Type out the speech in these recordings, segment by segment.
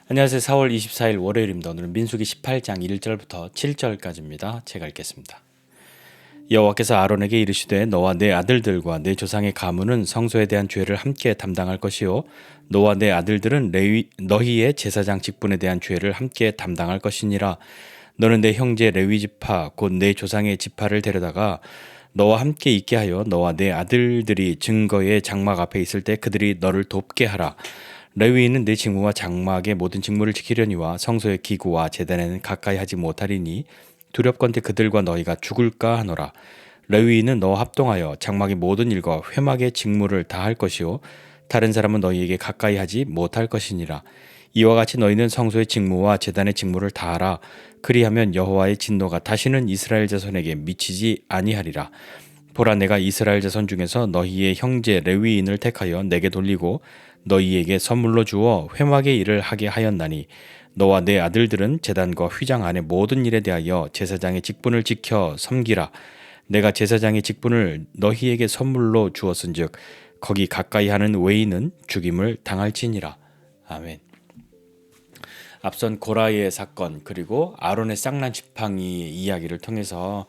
안녕하세요. 4월 24일 월요일입니다. 오늘은 민수기 18장 1절부터 7절까지입니다. 제가 읽겠습니다. 여호와께서 아론에게 이르시되 너와 내 아들들과 내 조상의 가문은 성소에 대한 죄를 함께 담당할 것이요 너와 내 아들들은 너희의 제사장 직분에 대한 죄를 함께 담당할 것이니라. 너는 내 형제 레위 지파 곧 내 조상의 지파를 데려다가 너와 함께 있게 하여 너와 내 아들들이 증거의 장막 앞에 있을 때 그들이 너를 돕게 하라. 레위인은 내 직무와 장막의 모든 직무를 지키려니와 성소의 기구와 제단에는 가까이 하지 못하리니 두렵건대 그들과 너희가 죽을까 하노라. 레위인은 너와 합동하여 장막의 모든 일과 회막의 직무를 다 할 것이요 다른 사람은 너희에게 가까이 하지 못할 것이니라. 이와 같이 너희는 성소의 직무와 제단의 직무를 다하라. 그리하면 여호와의 진노가 다시는 이스라엘 자손에게 미치지 아니하리라. 보라, 내가 이스라엘 자손 중에서 너희의 형제 레위인을 택하여 내게 돌리고 너희에게 선물로 주어 회막의 일을 하게 하였나니 너와 내 아들들은 제단과 휘장 안의 모든 일에 대하여 제사장의 직분을 지켜 섬기라. 내가 제사장의 직분을 너희에게 선물로 주었은즉 거기 가까이 하는 외인은 죽임을 당할지니라. 아멘. 앞선 고라의 사건 그리고 아론의 쌍난 지팡이 이야기를 통해서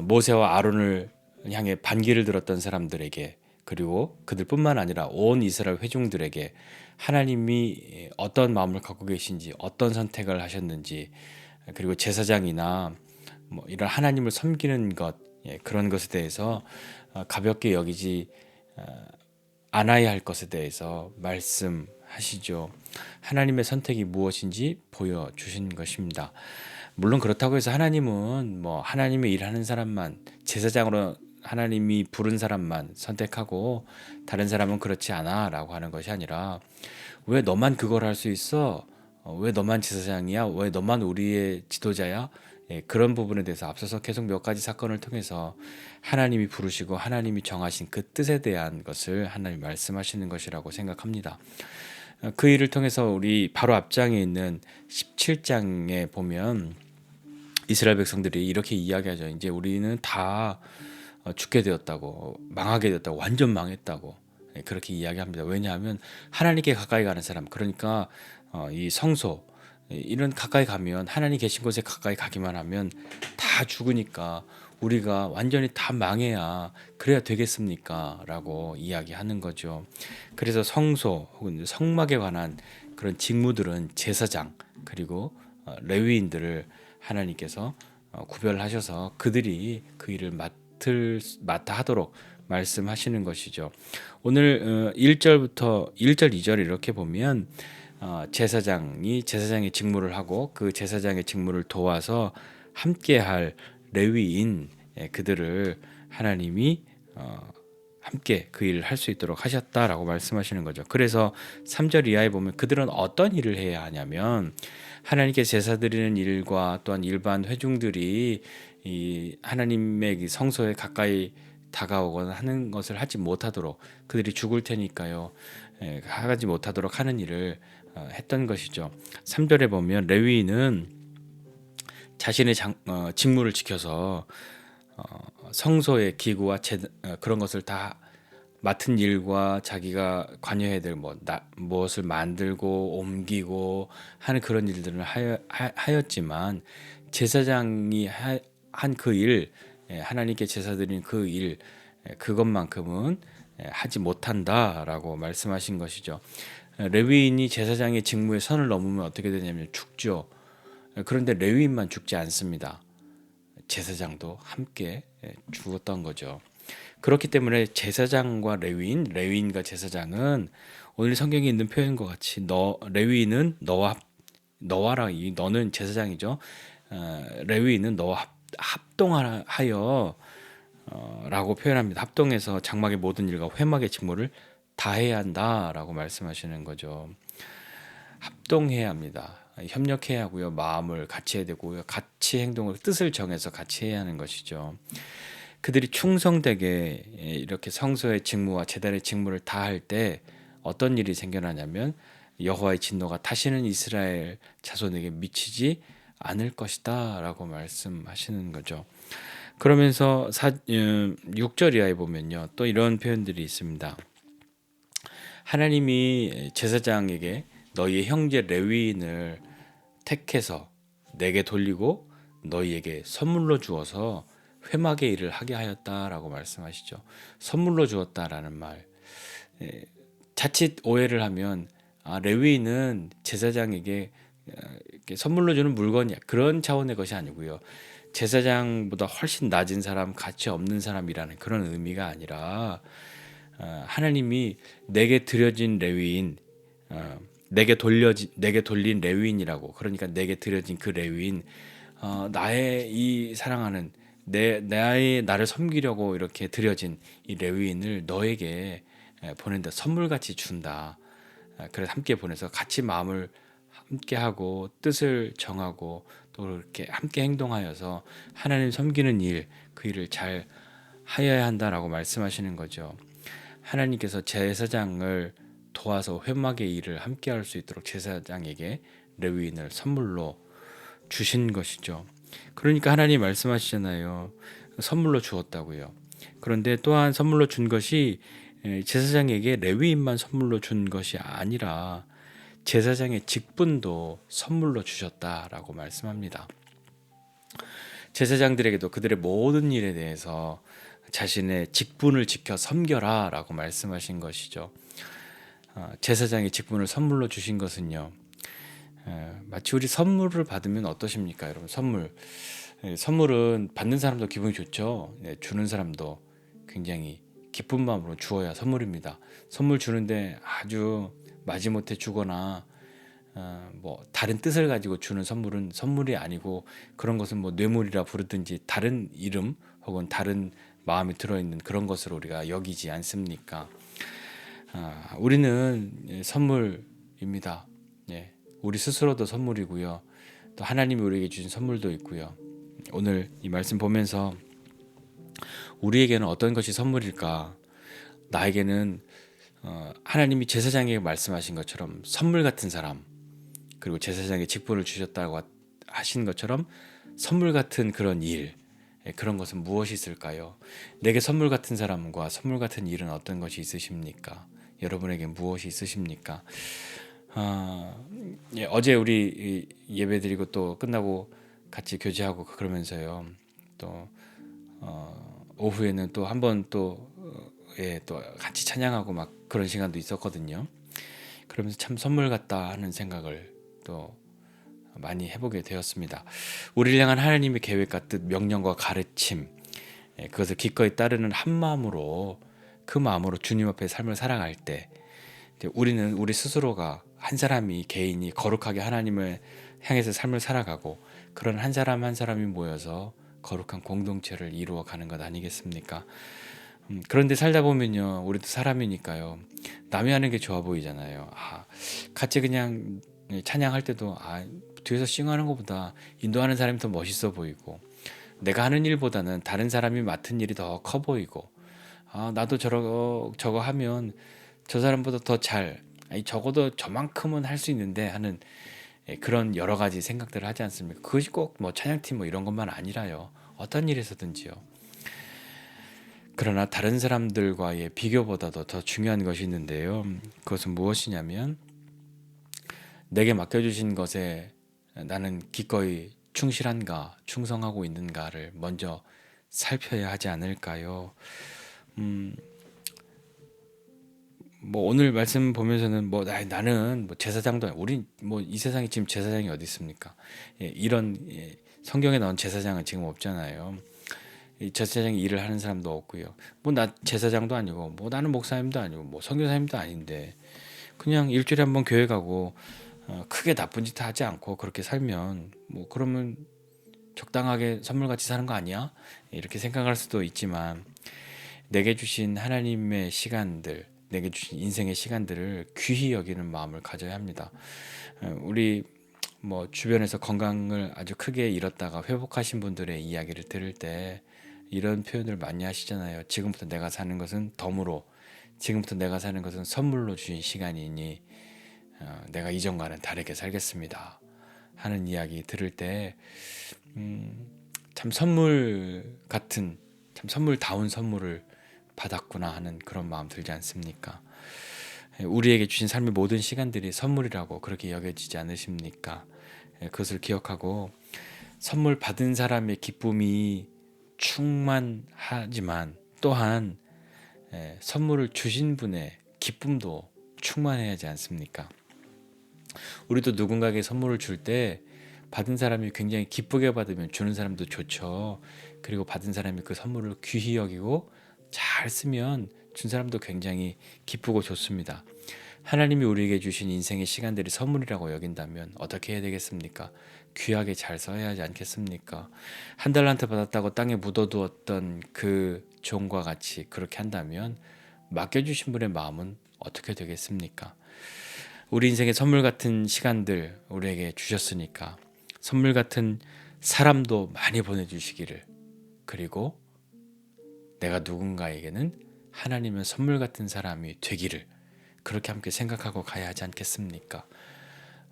모세와 아론을 향해 반기를 들었던 사람들에게 그리고 그들뿐만 아니라 온 이스라엘 회중들에게 하나님이 어떤 마음을 갖고 계신지 어떤 선택을 하셨는지 그리고 제사장이나 뭐 이런 하나님을 섬기는 것 그런 것에 대해서 가볍게 여기지 않아야 할 것에 대해서 말씀하시죠. 하나님의 선택이 무엇인지 보여주신 것입니다. 물론 그렇다고 해서 하나님은 뭐 하나님의 일하는 사람만 제사장으로 하나님이 부른 사람만 선택하고 다른 사람은 그렇지 않아 라고 하는 것이 아니라 왜 너만 그걸 할 수 있어? 왜 너만 제사장이야? 왜 너만 우리의 지도자야? 그런 부분에 대해서 앞서서 계속 몇 가지 사건을 통해서 하나님이 부르시고 하나님이 정하신 그 뜻에 대한 것을 하나님이 말씀하시는 것이라고 생각합니다. 그 일을 통해서 우리 바로 앞장에 있는 17장에 보면 이스라엘 백성들이 이렇게 이야기하죠. 이제 우리는 다 죽게 되었다고, 망하게 되었다고, 완전 망했다고 그렇게 이야기합니다. 왜냐하면 하나님께 가까이 가는 사람, 그러니까 이 성소 이런 가까이 가면 하나님 계신 곳에 가까이 가기만 하면 다 죽으니까 우리가 완전히 다 망해야 그래야 되겠습니까? 라고 이야기하는 거죠. 그래서 성소 혹은 성막에 관한 그런 직무들은 제사장 그리고 레위인들을 하나님께서 구별하셔서 그들이 그 일을 맡아 하도록 말씀하시는 것이죠. 오늘 1절부터 1절 2절 이렇게 보면 제사장이 제사장의 직무를 하고 그 제사장의 직무를 도와서 함께할 레위인 그들을 하나님이 함께 그 일을 할 수 있도록 하셨다라고 말씀하시는 거죠. 그래서 3절 이하에 보면 그들은 어떤 일을 해야 하냐면 하나님께 제사 드리는 일과 또한 일반 회중들이 이 하나님의 성소에 가까이 다가오거나 하는 것을 하지 못하도록 그들이 죽을 테니까요. 하지 못하도록 하는 일을 했던 것이죠. 3절에 보면 레위인은 자신의 직무를 지켜서 성소의 기구와 그런 것을 다 맡은 일과 자기가 관여해야 될 무엇을 만들고 옮기고 하는 그런 일들을 하였지만 제사장이 한 그 일, 하나님께 제사 드린 그 일, 그것만큼은 하지 못한다라고 말씀하신 것이죠. 레위인이 제사장의 직무에 선을 넘으면 어떻게 되냐면 죽죠. 그런데 레위인만 죽지 않습니다. 제사장도 함께 죽었던 거죠. 그렇기 때문에 제사장과 레위인과 제사장은 오늘 성경에 있는 표현과 같이 레위인은 너와라 너는 제사장이죠. 레위인은 너와 합동하여 라고 표현합니다. 합동해서 장막의 모든 일과 회막의 직무를 다 해야 한다라고 말씀하시는 거죠. 합동해야 합니다. 협력해야 하고요. 마음을 같이 해야 되고요. 같이 행동을 뜻을 정해서 같이 해야 하는 것이죠. 그들이 충성되게 이렇게 성소의 직무와 제단의 직무를 다 할 때 어떤 일이 생겨나냐면 여호와의 진노가 다시는 이스라엘 자손에게 미치지 않을 것이다 라고 말씀하시는 거죠. 그러면서 6절 이하에 보면요. 또 이런 표현들이 있습니다. 하나님이 제사장에게 너희의 형제 레위인을 택해서 내게 돌리고 너희에게 선물로 주어서 회막의 일을 하게 하였다라고 말씀하시죠. 선물로 주었다라는 말. 자칫 오해를 하면 레위인은 제사장에게 이렇게 선물로 주는 물건이야, 그런 차원의 것이 아니고요. 제사장보다 훨씬 낮은 사람, 가치 없는 사람이라는 그런 의미가 아니라 하나님이 내게 드려진 레위인, 내게 돌린 레위인이라고. 그러니까 내게 드려진 그 레위인, 나의 이 사랑하는 나를 섬기려고 이렇게 드려진 이 레위인을 너에게 보낸다, 선물같이 준다. 그래서 함께 보내서 같이 마음을 함께 하고 뜻을 정하고 또 이렇게 함께 행동하여서 하나님 섬기는 일, 그 일을 잘 하여야 한다라고 말씀하시는 거죠. 하나님께서 제사장을 도와서 회막의 일을 함께 할 수 있도록 제사장에게 레위인을 선물로 주신 것이죠. 그러니까 하나님 말씀하시잖아요. 선물로 주었다고요. 그런데 또한 선물로 준 것이 제사장에게 레위인만 선물로 준 것이 아니라 제사장의 직분도 선물로 주셨다라고 말씀합니다. 제사장들에게도 그들의 모든 일에 대해서 자신의 직분을 지켜 섬겨라 라고 말씀하신 것이죠. 제사장의 직분을 선물로 주신 것은요, 마치 우리 선물을 받으면 어떠십니까, 여러분? 선물은 받는 사람도 기분이 좋죠. 주는 사람도 굉장히 기쁜 마음으로 주어야 선물입니다. 선물 주는데 아주 마지못해 주거나 뭐 다른 뜻을 가지고 주는 선물은 선물이 아니고, 그런 것은 뭐 뇌물이라 부르든지 다른 이름 혹은 다른 마음이 들어있는 그런 것으로 우리가 여기지 않습니까? 우리는 선물입니다. 예, 우리 스스로도 선물이고요. 또 하나님이 우리에게 주신 선물도 있고요. 오늘 이 말씀 보면서 우리에게는 어떤 것이 선물일까? 나에게는 하나님이 제사장에게 말씀하신 것처럼 선물 같은 사람, 그리고 제사장의 직분을 주셨다고 하신 것처럼 선물 같은 그런 일, 그런 것은 무엇이 있을까요? 내게 선물 같은 사람과 선물 같은 일은 어떤 것이 있으십니까? 여러분에게 무엇이 있으십니까? 어제 우리 예배드리고 또 끝나고 같이 교제하고 그러면서요. 또 오후에는 또 한 번 또 또 같이 찬양하고 막 그런 시간도 있었거든요. 그러면서 참 선물 같다 하는 생각을 또 많이 해보게 되었습니다. 우리를 향한 하나님의 계획과 뜻, 명령과 가르침, 그것을 기꺼이 따르는 한 마음으로, 그 마음으로 주님 앞에 삶을 살아갈 때 우리는 우리 스스로가, 한 사람이, 개인이 거룩하게 하나님을 향해서 삶을 살아가고, 그런 한 사람 한 사람이 모여서 거룩한 공동체를 이루어 가는 것 아니겠습니까? 그런데 살다 보면요, 우리도 사람이니까요, 남이 하는 게 좋아 보이잖아요. 같이 그냥 찬양할 때도 뒤에서 싱하는 것보다 인도하는 사람이 더 멋있어 보이고, 내가 하는 일보다는 다른 사람이 맡은 일이 더 커 보이고, 나도 저거 하면 저 사람보다 더 적어도 저만큼은 할 수 있는데 하는 그런 여러 가지 생각들을 하지 않습니까? 그것이 꼭 뭐 찬양팀 뭐 이런 것만 아니라요. 어떤 일에서든지요. 그러나 다른 사람들과의 비교보다도 더 중요한 것이 있는데요. 그것은 무엇이냐면, 내게 맡겨주신 것에 나는 기꺼이 충실한가, 충성하고 있는가를 먼저 살펴야 하지 않을까요? 뭐 오늘 말씀 보면서는 뭐 나는 뭐 제사장도 우리 뭐 이 세상에 지금 제사장이 어디 있습니까? 이런 성경에 나온 제사장은 지금 없잖아요. 이 제사장이 일을 하는 사람도 없고요. 뭐 나 제사장도 아니고, 뭐 나는 목사님도 아니고, 뭐 선교사님도 아닌데, 그냥 일주일에 한번 교회 가고 크게 나쁜 짓 하지 않고 그렇게 살면, 뭐 그러면 적당하게 선물같이 사는 거 아니야? 이렇게 생각할 수도 있지만, 내게 주신 하나님의 시간들, 내게 주신 인생의 시간들을 귀히 여기는 마음을 가져야 합니다. 우리 뭐 주변에서 건강을 아주 크게 잃었다가 회복하신 분들의 이야기를 들을 때 이런 표현을 많이 하시잖아요. 지금부터 내가 사는 것은 덤으로, 지금부터 내가 사는 것은 선물로 주신 시간이니 내가 이전과는 다르게 살겠습니다 하는 이야기 들을 때 참 선물 같은, 참 선물다운 선물을 받았구나 하는 그런 마음 들지 않습니까? 우리에게 주신 삶의 모든 시간들이 선물이라고 그렇게 여겨지지 않으십니까? 그것을 기억하고 선물 받은 사람의 기쁨이 충만하지만 또한 선물을 주신 분의 기쁨도 충만해야 하지 않습니까? 우리도 누군가에게 선물을 줄 때 받은 사람이 굉장히 기쁘게 받으면 주는 사람도 좋죠. 그리고 받은 사람이 그 선물을 귀히 여기고 잘 쓰면 준 사람도 굉장히 기쁘고 좋습니다. 하나님이 우리에게 주신 인생의 시간들이 선물이라고 여긴다면 어떻게 해야 되겠습니까? 귀하게 잘 써야 하지 않겠습니까? 한 달란트 받았다고 땅에 묻어두었던 그 종과 같이 그렇게 한다면 맡겨주신 분의 마음은 어떻게 되겠습니까? 우리 인생의 선물 같은 시간들 우리에게 주셨으니까 선물 같은 사람도 많이 보내주시기를, 그리고 내가 누군가에게는 하나님의 선물 같은 사람이 되기를 그렇게 함께 생각하고 가야 하지 않겠습니까?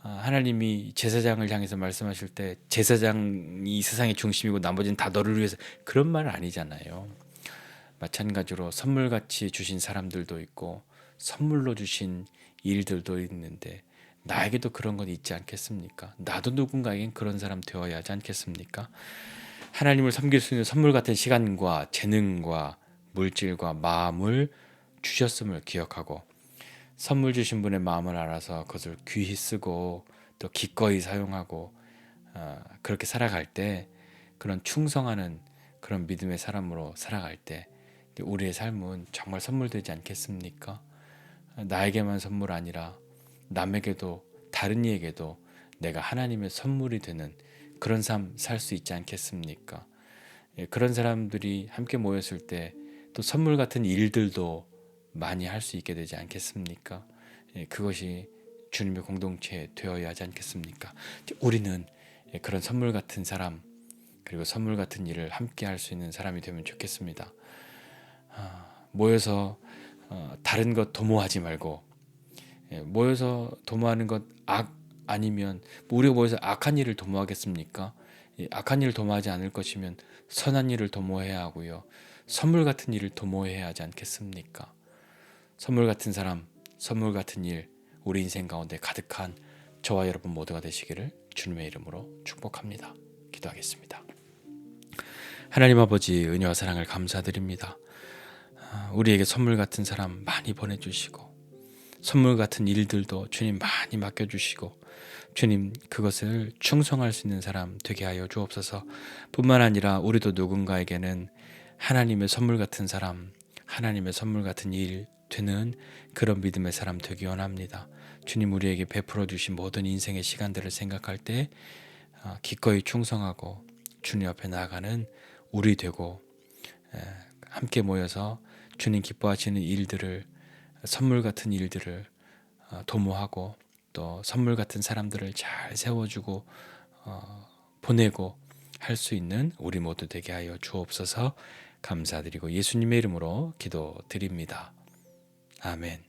하나님이 제사장을 향해서 말씀하실 때 제사장이 이 세상의 중심이고 나머지는 다 너를 위해서, 그런 말은 아니잖아요. 마찬가지로 선물같이 주신 사람들도 있고 선물로 주신 일들도 있는데 나에게도 그런 건 있지 않겠습니까? 나도 누군가에겐 그런 사람 되어야 하지 않겠습니까? 하나님을 섬길 수 있는 선물 같은 시간과 재능과 물질과 마음을 주셨음을 기억하고 선물 주신 분의 마음을 알아서 그것을 귀히 쓰고 또 기꺼이 사용하고 그렇게 살아갈 때, 그런 충성하는 그런 믿음의 사람으로 살아갈 때 우리의 삶은 정말 선물되지 않겠습니까? 나에게만 선물 아니라 남에게도 다른 이에게도 내가 하나님의 선물이 되는 그런 삶 살 수 있지 않겠습니까? 그런 사람들이 함께 모였을 때 또 선물 같은 일들도 많이 할 수 있게 되지 않겠습니까? 그것이 주님의 공동체 되어야 하지 않겠습니까? 우리는 그런 선물 같은 사람, 그리고 선물 같은 일을 함께 할 수 있는 사람이 되면 좋겠습니다. 모여서 다른 것 도모하지 말고, 모여서 도모하는 것 아니면 우리가 모여서 악한 일을 도모하겠습니까? 악한 일을 도모하지 않을 것이면 선한 일을 도모해야 하고요. 선물 같은 일을 도모해야 하지 않겠습니까? 선물 같은 사람, 선물 같은 일, 우리 인생 가운데 가득한 저와 여러분 모두가 되시기를 주님의 이름으로 축복합니다. 기도하겠습니다. 하나님 아버지, 은혜와 사랑을 감사드립니다. 우리에게 선물 같은 사람 많이 보내주시고 선물 같은 일들도 주님 많이 맡겨주시고 주님 그것을 충성할 수 있는 사람 되게 하여 주옵소서. 뿐만 아니라 우리도 누군가에게는 하나님의 선물 같은 사람, 하나님의 선물 같은 일 되는 그런 믿음의 사람 되기 원합니다. 주님 우리에게 베풀어 주신 모든 인생의 시간들을 생각할 때 기꺼이 충성하고 주님 앞에 나아가는 우리 되고, 함께 모여서 주님 기뻐하시는 일들을, 선물 같은 일들을 도모하고 또 선물 같은 사람들을 잘 세워주고 보내고 할 수 있는 우리 모두 되게 하여 주옵소서. 감사드리고 예수님의 이름으로 기도드립니다. 아멘.